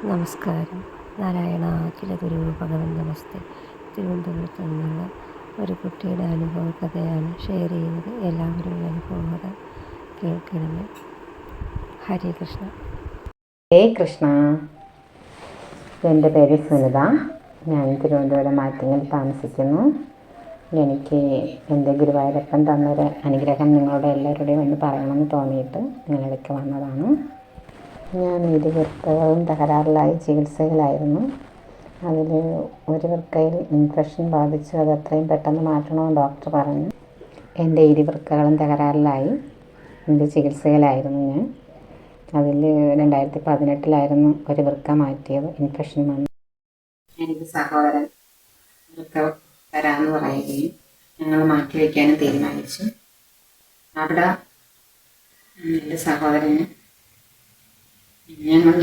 നമസ്കാരം. നാരായണാഖില ഗുരു ഭഗവൻ നമസ്തേ. തിരുവനന്തപുരത്ത് നിന്നുള്ള ഒരു കുട്ടിയുടെ അനുഭവ കഥയാണ് ഷെയർ ചെയ്യുന്നത്. എല്ലാവരും ഈ അനുഭവം കഥ കേൾക്കണമേ. ഹരേ കൃഷ്ണ. ഹരേ കൃഷ്ണ. എൻ്റെ പേര് സുനിത. ഞാൻ തിരുവനന്തപുരം മാറ്റിങ്ങിൽ താമസിക്കുന്നു. എനിക്ക് എൻ്റെ ഗുരുവായൂരപ്പൻ തന്നൊരു അനുഗ്രഹം നിങ്ങളുടെ എല്ലാവരുടെയും ഒന്ന് പറയണമെന്ന് തോന്നിയിട്ട് നിങ്ങളിടയ്ക്ക് വന്നതാണ്. ഞാൻ ഇരുവൃക്കകളും തകരാറിലായി ചികിത്സയിലായിരുന്നു. അതിൽ ഒരു വൃക്കയിൽ ഇൻഫെക്ഷൻ ബാധിച്ചു. അത് എത്രയും പെട്ടെന്ന് മാറ്റണമെന്ന് ഡോക്ടർ പറഞ്ഞു. എൻ്റെ ഇരുവൃക്കകളും തകരാറിലായി എൻ്റെ ചികിത്സയിലായിരുന്നു ഞാൻ. അതിൽ 2018 ഒരു വൃക്ക മാറ്റിയത്. ഇൻഫെക്ഷൻ വന്നു. എനിക്ക് സഹോദരൻ വൃക്ക തരാമെന്ന് പറയുകയും ഞങ്ങൾ മാറ്റി വയ്ക്കാനും തീരുമാനിച്ചു. അവിടെ എൻ്റെ സഹോദരന്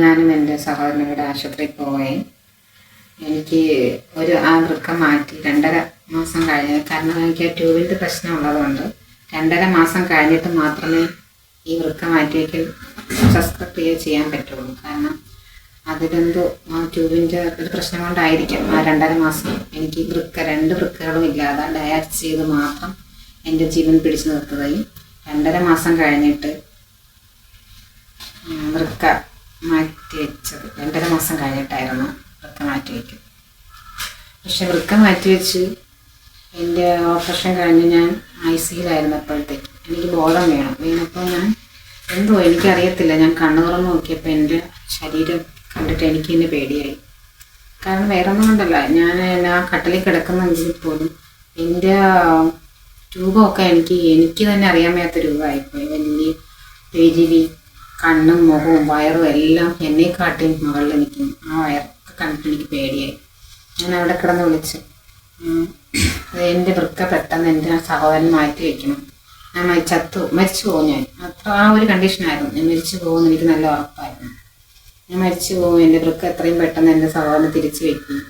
ഞാനും എൻ്റെ സഹോദരനും കൂടെ ആശുപത്രിയിൽ പോവുകയും എനിക്ക് ആ വൃക്ക മാറ്റി 2.5 മാസം കഴിഞ്ഞ്, കാരണം എനിക്ക് ആ ട്യൂബിൻ്റെ പ്രശ്നം ഉള്ളതുകൊണ്ട് 2.5 മാസം കഴിഞ്ഞിട്ട് മാത്രമേ ഈ വൃക്ക മാറ്റി വയ്ക്കൽ ശസ്ത്രക്രിയ ചെയ്യാൻ പറ്റുള്ളൂ. കാരണം അതിലെന്തോ ആ ട്യൂബിൻ്റെ ഒരു പ്രശ്നം കൊണ്ടായിരിക്കും ആ 2.5 മാസം എനിക്ക് 2 വൃക്കകളും ഇല്ലാതെ ഡയാലിസിസ് ചെയ്ത് മാത്രം എൻ്റെ ജീവൻ പിടിച്ചു നിർത്തുകയും 2.5 മാസം കഴിഞ്ഞിട്ട് വൃക്ക മാറ്റി വെച്ചത്. 2.5 മാസം കഴിഞ്ഞിട്ടായിരുന്നു വൃക്ക മാറ്റി വയ്ക്കും. പക്ഷെ വൃക്ക മാറ്റി വെച്ച് എൻ്റെ ഓപ്പറേഷൻ കഴിഞ്ഞ് ഞാൻ ICUലായിരുന്നപ്പോഴത്തേക്ക് എനിക്ക് ബോധം വീണപ്പോൾ ഞാൻ എനിക്കറിയത്തില്ല, ഞാൻ കണ്ണു തുറന്ന് നോക്കിയപ്പോൾ എൻ്റെ ശരീരം കണ്ടിട്ട് എനിക്ക് തന്നെ പേടിയായി. കാരണം വേറെ ഒന്നും കൊണ്ടല്ല, ഞാൻ ആ കട്ടിലിൽ കിടക്കുന്നെങ്കിൽ പോലും എൻ്റെ രൂപമൊക്കെ എനിക്ക് തന്നെ അറിയാൻ വയ്യാത്ത രൂപമായിപ്പോയി. വലിയ പെരിവി, കണ്ണും മുഖവും വയറും എല്ലാം എന്നെക്കാട്ടിയും മുകളിൽ നിൽക്കുന്നു. ആ വയറൊക്കെ കണ്ടിട്ട് എനിക്ക് പേടിയായി. ഞാൻ അവിടെ കിടന്ന് വിളിച്ചു, എൻ്റെ വൃക്ക പെട്ടെന്ന് എൻ്റെ സഹോദരൻ മാറ്റി വയ്ക്കണം, ഞാൻ മരിച്ചു പോകും. ഞാൻ ആ ഒരു കണ്ടീഷനായിരുന്നു. ഞാൻ മരിച്ചു പോകുമെന്ന് എനിക്ക് നല്ല ഉറപ്പായിരുന്നു. ഞാൻ മരിച്ചു പോകും, എൻ്റെ വൃക്ക എത്രയും പെട്ടെന്ന് എൻ്റെ സഹോദരനെ തിരിച്ചു വയ്ക്കുന്നു,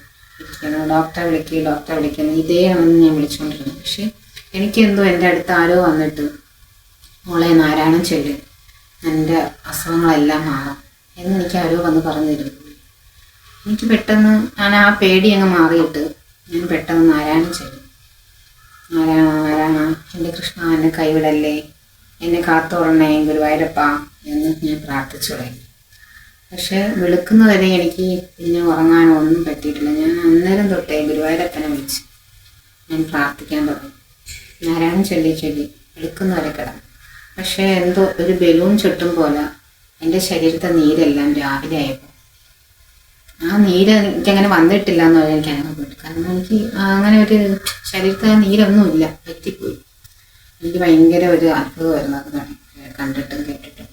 ഡോക്ടറെ വിളിക്കുന്നു, ഇതേ ആണെന്ന് ഞാൻ വിളിച്ചുകൊണ്ടിരുന്നു. പക്ഷെ എനിക്കെന്തോ എൻ്റെ അടുത്ത് ആരോ വന്നിട്ട്, മോളെ നാരായണൻ ചൊല്ല്, എൻ്റെ അസുഖങ്ങളെല്ലാം മാറാം എന്ന് എനിക്ക് ആരോ വന്ന് പറഞ്ഞു തരും. എനിക്ക് പെട്ടെന്ന് ഞാൻ ആ പേടി അങ്ങ് മാറിയിട്ട് ഞാൻ പെട്ടെന്ന് നാരായണൻ ചൊല്ലും. നാരായണ എൻ്റെ കൃഷ്ണ, എന്നെ കൈവിടല്ലേ, എന്നെ കാത്തോളണേ ഗുരുവായൂരപ്പ എന്ന് ഞാൻ പ്രാർത്ഥിച്ചു തുടങ്ങി. പക്ഷെ വെളുക്കുന്നവരെ എനിക്ക് പിന്നെ ഉറങ്ങാനോ ഒന്നും പറ്റിയിട്ടില്ല. ഞാൻ അന്നേരം തൊട്ടേ ഗുരുവായൂരപ്പനെ വിളിച്ച് ഞാൻ പ്രാർത്ഥിക്കാൻ തുടങ്ങി. നാരായണൻ ചൊല്ലി വെളുക്കുന്നവരെ കിടന്നു. പക്ഷേ എന്തോ ഒരു ബലൂൺ ചുട്ടും പോലെ എൻ്റെ ശരീരത്തെ നീരെല്ലാം രാവിലെ ആയപ്പോൾ, ആ നീര് എനിക്കങ്ങനെ വന്നിട്ടില്ല എന്ന് പറഞ്ഞാൽ എനിക്ക് അനുഭവപ്പെട്ടു. കാരണം എനിക്ക് അങ്ങനെ ഒരു ശരീരത്തെ നീരൊന്നുമില്ല, പറ്റിപ്പോയി. എനിക്ക് ഭയങ്കര ഒരു അത്ഭുതമായിരുന്നു അത് കണ്ടിട്ടും കേട്ടിട്ടും.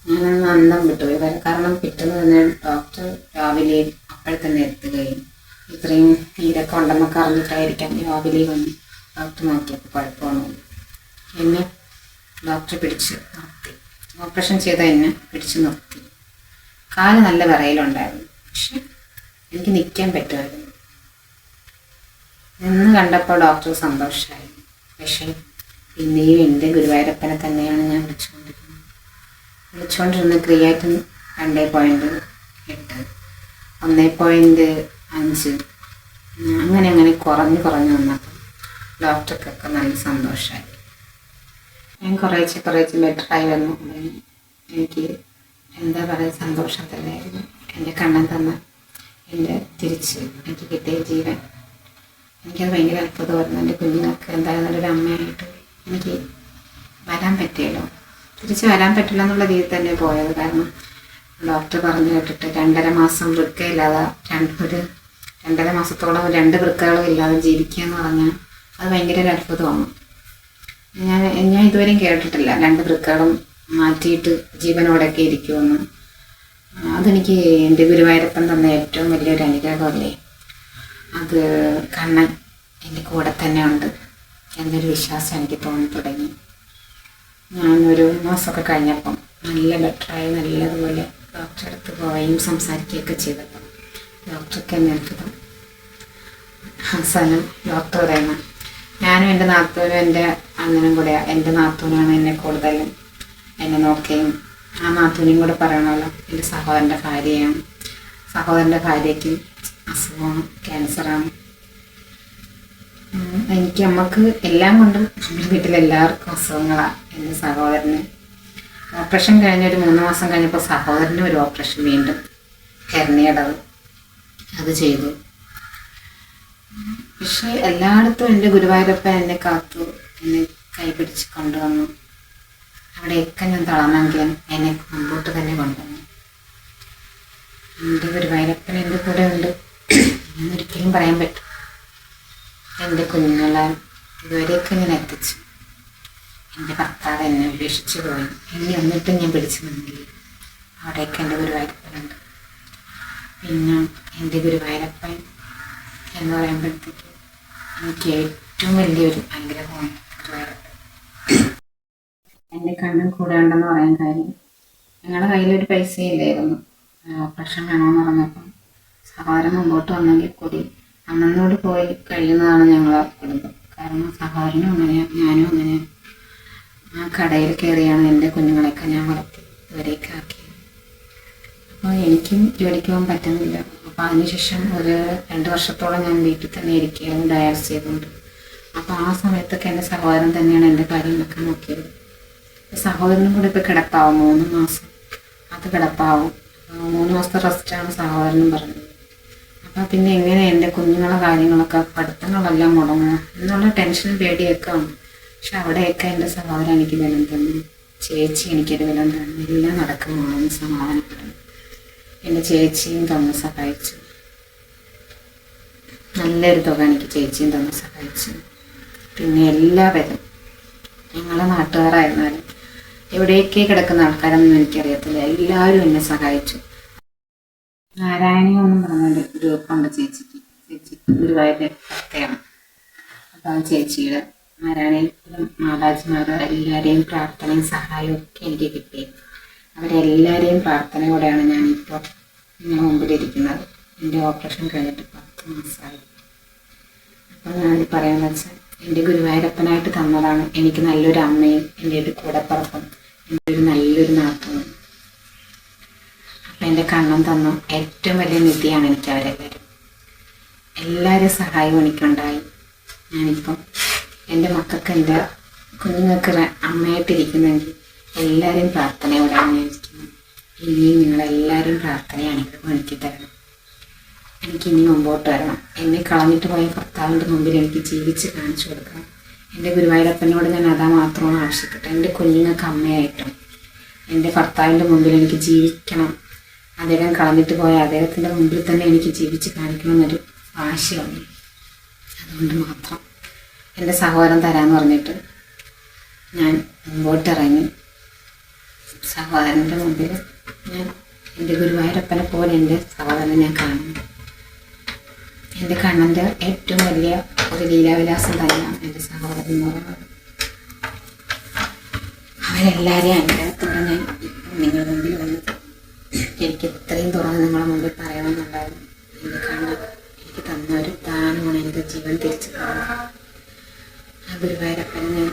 ഞാനന്ന് അന്തം വിട്ടുപോയി. കാരണം പിറ്റേന്ന് തന്നെ ഡോക്ടർ രാവിലെ അപ്പോഴത്തന്നെ എത്തുകയും ഇത്രയും നീരൊക്കെ ഉണ്ടെന്നൊക്കെ അറിഞ്ഞിട്ടായിരിക്കാം രാവിലെ വന്ന് ഡോക്ടർ നോക്കിയപ്പോൾ കുഴപ്പമൊന്നുമില്ല. എന്നെ ഡോക്ടർ പിടിച്ച് നിർത്തി. ഓപ്പറേഷൻ ചെയ്ത എന്നെ പിടിച്ച് നിർത്തി. കാല് നല്ല വിറയലുണ്ടായിരുന്നു, പക്ഷെ എനിക്ക് നിൽക്കാൻ പറ്റുമായിരുന്നു. നിന്ന് കണ്ടപ്പോൾ ഡോക്ടർ സന്തോഷമായി. പക്ഷേ പിന്നെയും എൻ്റെ ഗുരുവായൂരപ്പനെ തന്നെയാണ് ഞാൻ വിളിച്ചുകൊണ്ടിരുന്ന ക്രിയാറ്റിൻ 2.8, 1.5 അങ്ങനെ കുറഞ്ഞു വന്നപ്പോൾ ഡോക്ടർക്കൊക്കെ നല്ല സന്തോഷമായി. ഞാൻ കുറേശ്ശെ ബെറ്ററായി വന്നു. എനിക്ക് എന്താ പറയുക, സന്തോഷം തന്നെയായിരുന്നു. എൻ്റെ കണ്ണൻ തന്ന തിരിച്ച് എനിക്ക് കിട്ടിയ ജീവൻ, എനിക്കത് ഭയങ്കര അത്ഭുതമായിരുന്നു. എൻ്റെ കുഞ്ഞുങ്ങൾക്ക് എന്തായാലും നല്ലൊരു അമ്മയായിട്ട് എനിക്ക് വരാൻ പറ്റിയല്ലോ. തിരിച്ച് വരാൻ പറ്റില്ല എന്നുള്ള രീതിയിൽ തന്നെ പോയത്. കാരണം ഡോക്ടർ പറഞ്ഞു കേട്ടിട്ട് 2.5 മാസം വൃക്കയില്ലാതെ, ഒരു 2.5 മാസത്തോളം 2 വൃക്കകളും ഇല്ലാതെ ജീവിക്കുക എന്ന് പറഞ്ഞാൽ അത് ഭയങ്കര ഒരു അത്ഭുതമാണ്. ഞാൻ ഇതുവരെയും കേട്ടിട്ടില്ല 2 വൃക്കകളും മാറ്റിയിട്ട് ജീവനോടൊക്കെ ഇരിക്കുമെന്ന്. അതെനിക്ക് എൻ്റെ ഗുരുവായൂരപ്പൻ തന്ന ഏറ്റവും വലിയൊരു അനുഗ്രഹമല്ലേ. അത് കണ്ണൻ എൻ്റെ കൂടെ തന്നെ ഉണ്ട് എന്നൊരു വിശ്വാസം എനിക്ക് തോന്നി തുടങ്ങി. ഞാനൊരു മാസമൊക്കെ കഴിഞ്ഞപ്പം നല്ല ബെറ്ററായി, നല്ലതുപോലെ ഡോക്ടറെ അടുത്ത് പോവുകയും സംസാരിക്കുകയൊക്കെ ചെയ്തപ്പോൾ ഡോക്ടർക്ക് എന്നെ അത്ഭുതം. അവസാനം ഡോക്ടർ പറയുന്നത്, ഞാനും എൻ്റെ നാത്തൂനും എൻ്റെ അണ്ണനും കൂടെ, എൻ്റെ നാത്തൂനാണ് എന്നെ കൂടുതലും എന്നെ നോക്കുകയും ആ നാത്തൂനെയും കൂടെ പറയണമല്ലോ എൻ്റെ സഹോദരൻ്റെ ഭാര്യയാണ്, സഹോദരൻ്റെ ഭാര്യയ്ക്ക് അസുഖമാണ്, ക്യാൻസറാണ്. എനിക്ക് അമ്മക്ക് എല്ലാം കൊണ്ടും വീട്ടിലെല്ലാവർക്കും അസുഖങ്ങളാണ്. എൻ്റെ സഹോദരന് ഓപ്പറേഷൻ കഴിഞ്ഞ ഒരു 3 മാസം കഴിഞ്ഞപ്പോൾ സഹോദരന് ഒരു ഓപ്പറേഷൻ വീണ്ടും ഹെർണിയടവ് അത് ചെയ്തു. പക്ഷെ എല്ലായിടത്തും എൻ്റെ ഗുരുവായൂരപ്പ എന്നെ കാത്തു, എന്നെ കൈപിടിച്ച് കൊണ്ടുവന്നു. അവിടെയൊക്കെ ഞാൻ തളർന്നെങ്കിലും എന്നെ മുമ്പോട്ട് തന്നെ കൊണ്ടുവന്നു. എൻ്റെ ഗുരുവായൂരപ്പൻ എൻ്റെ കൂടെ ഉണ്ട് എന്നൊരിക്കലും പറയാൻ പറ്റും. എൻ്റെ കുഞ്ഞുങ്ങളെ ഇതുവരെയൊക്കെ ഞാൻ എത്തിച്ചു. എൻ്റെ ഭർത്താവ് എന്നെ ഉപേക്ഷിച്ച് പോയി, എന്നെ എന്നിട്ടും ഞാൻ പിടിച്ചു നിന്നില്ല. അവിടെയൊക്കെ എൻ്റെ ഗുരുവായൂരപ്പനുണ്ട്. പിന്നെ എൻ്റെ ഗുരുവായൂരപ്പൻ എന്ന് പറയുമ്പോഴത്തേക്ക് എനിക്ക് ഏറ്റവും വലിയൊരു അനുഗ്രഹമാണ് ഗുരുവായൂരപ്പൻ. എൻ്റെ കണ്ണും കൂടെ ഉണ്ടെന്ന് പറയാൻ കാര്യം, ഞങ്ങളുടെ കയ്യിലൊരു പൈസയില്ലായിരുന്നു. ഓപ്പറേഷൻ വേണമെന്ന് പറഞ്ഞപ്പം സഹോദരൻ മുമ്പോട്ട് വന്നെങ്കിൽ കൂടി അന്നോട് പോയി കഴിയുന്നതാണ് ഞങ്ങളെ കുടുംബം. കാരണം സഹോദരനും അങ്ങനെയാണ്, ഞാനും അങ്ങനെയാണ്. ആ കടയിൽ കയറിയാണ് എൻ്റെ കുഞ്ഞുങ്ങളെയൊക്കെ ഞാൻ വളർത്തി ഇവരെയൊക്കെ ആക്കിയത്. അപ്പോൾ എനിക്കും ജോലിക്ക് പോകാൻ പറ്റുന്നില്ല. അപ്പോൾ അതിനുശേഷം ഒരു 2 വർഷത്തോളം ഞാൻ വീട്ടിൽ തന്നെ ഇരിക്കുകയായിരുന്നു, ഡയാലിസിസ് ചെയ്തുകൊണ്ട്. അപ്പോൾ ആ സമയത്തൊക്കെ എൻ്റെ സഹോദരൻ തന്നെയാണ് എൻ്റെ കാര്യങ്ങളൊക്കെ നോക്കിയത്. സഹോദരനും കൂടെ ഇപ്പോൾ കിടപ്പാവും 3 മാസം, അത് കിടപ്പാവും. 3 മാസത്തെ റെസ്റ്റാണ് സഹോദരനും പറഞ്ഞത്. അപ്പോൾ പിന്നെ എങ്ങനെ എൻ്റെ കുഞ്ഞുങ്ങളെ കാര്യങ്ങളൊക്കെ പഠിത്തങ്ങളെല്ലാം മുടങ്ങും എന്നുള്ള ടെൻഷനും പേടിയൊക്കെ ഉണ്ട്. പക്ഷെ അവിടെയൊക്കെ എൻ്റെ സഹോദരൻ എനിക്ക് ബലം തന്നു, ചേച്ചി എനിക്കൊരു ബലം തന്നു. എല്ലാം നടക്കുമ്പോഴാണ് സമാധാനപ്പെടുന്നത്. എൻ്റെ ചേച്ചിയും തന്ന് സഹായിച്ചു, നല്ലൊരു തുക എനിക്ക് ചേച്ചിയും തന്ന് സഹായിച്ചു. പിന്നെ എല്ലാവരും ഞങ്ങളെ നാട്ടുകാരായിരുന്നാലും എവിടെയൊക്കെ കിടക്കുന്ന ആൾക്കാരൊന്നും എനിക്കറിയത്തില്ല, എല്ലാവരും എന്നെ സഹായിച്ചു. നാരായണീയം എന്നും പറഞ്ഞൊരു ഗ്രൂപ്പുണ്ട് ചേച്ചിക്ക് ഗുരുവായൂരിൻ്റെ ഭക്തയാണ്. അപ്പോൾ ആ ചേച്ചിയുടെ നാരായണീയത്തിലും മാതാജിമാരുടെ എല്ലാവരെയും പ്രാർത്ഥനയും സഹായവും ഒക്കെ എനിക്ക് കിട്ടി. അവരെല്ലാവരെയും പ്രാർത്ഥനയോടെയാണ് ഞാനിപ്പോൾ നിങ്ങളുടെ മുമ്പിലിരിക്കുന്നത്. എൻ്റെ ഓപ്പറേഷൻ കഴിഞ്ഞിട്ട് 10 മാസമായി. അപ്പോൾ ഞാനിത് പറയാമെന്ന് വെച്ചാൽ എൻ്റെ ഗുരുവായൂരപ്പനായിട്ട് തന്നതാണ് എനിക്ക് നല്ലൊരു അമ്മയും എൻ്റെ ഒരു കൂടപ്പുറപ്പും എൻ്റെ ഒരു നല്ലൊരു നാത്തൂനും. അപ്പം എൻ്റെ കണ്ണൻ തന്ന ഏറ്റവും വലിയ നിധിയാണ് എനിക്ക് അവരെല്ലാവരും. എല്ലാവരും സഹായവും എനിക്കുണ്ടായി. ഞാനിപ്പം എൻ്റെ മക്കൾക്ക്, എൻ്റെ കുഞ്ഞുങ്ങൾക്ക് അമ്മയായിട്ടിരിക്കുന്നെങ്കിൽ എല്ലാവരും പ്രാർത്ഥനയോടെയാണ് ഞാൻ ഇരിക്കുന്നത്. ഇനിയും നിങ്ങളെല്ലാവരും പ്രാർത്ഥന അനുഗ്രഹം എനിക്ക് തരണം. എനിക്കിനി മുമ്പോട്ട് വരണം. എന്നെ കളഞ്ഞിട്ട് പോയ ഭർത്താവിൻ്റെ മുമ്പിൽ എനിക്ക് ജീവിച്ച് കാണിച്ചു കൊടുക്കണം. എൻ്റെ ഗുരുവായൂരപ്പനോട് ഞാൻ അതാ മാത്രമാണ് ആവശ്യപ്പെട്ടത്. എൻ്റെ കുഞ്ഞുങ്ങൾക്ക് അമ്മയായിട്ടും എൻ്റെ ഭർത്താവിൻ്റെ മുമ്പിൽ എനിക്ക് ജീവിക്കണം. അദ്ദേഹം കളഞ്ഞിട്ട് പോയ അദ്ദേഹത്തിൻ്റെ മുമ്പിൽ തന്നെ എനിക്ക് ജീവിച്ച് കാണിക്കണമെന്നൊരു ആശയമുണ്ട്. അതുകൊണ്ട് മാത്രം എൻ്റെ സഹോദരൻ തരാമെന്ന് പറഞ്ഞിട്ട് ഞാൻ മുമ്പോട്ടിറങ്ങി. സഹോദരൻ്റെ മുമ്പിൽ ഞാൻ എൻ്റെ ഗുരുവായൂരപ്പനെ പോലെ എൻ്റെ സഹോദരനെ ഞാൻ കാണുന്നു. എൻ്റെ കണ്ണൻ്റെ ഏറ്റവും വലിയ ഒരു ലീലാവിലാസം തന്നെയാണ് എൻ്റെ സഹോദരൻ എന്ന് പറയുന്നത്. അവരെല്ലാവരെയും അനുഗ്രഹത്തോടെ ഞാൻ നിങ്ങളുടെ മുമ്പിൽ വന്നത്. എനിക്ക് ഇത്രയും തുറന്ന് നിങ്ങളുടെ മുമ്പിൽ പറയണമെന്നുണ്ടായിരുന്നു. എൻ്റെ കണ്ണൻ എനിക്ക് തന്ന ഒരു ദാനമാണ് എൻ്റെ ജീവൻ തിരിച്ചു തന്നത്. ആ ഗുരുവായൂരപ്പനെ ഞാൻ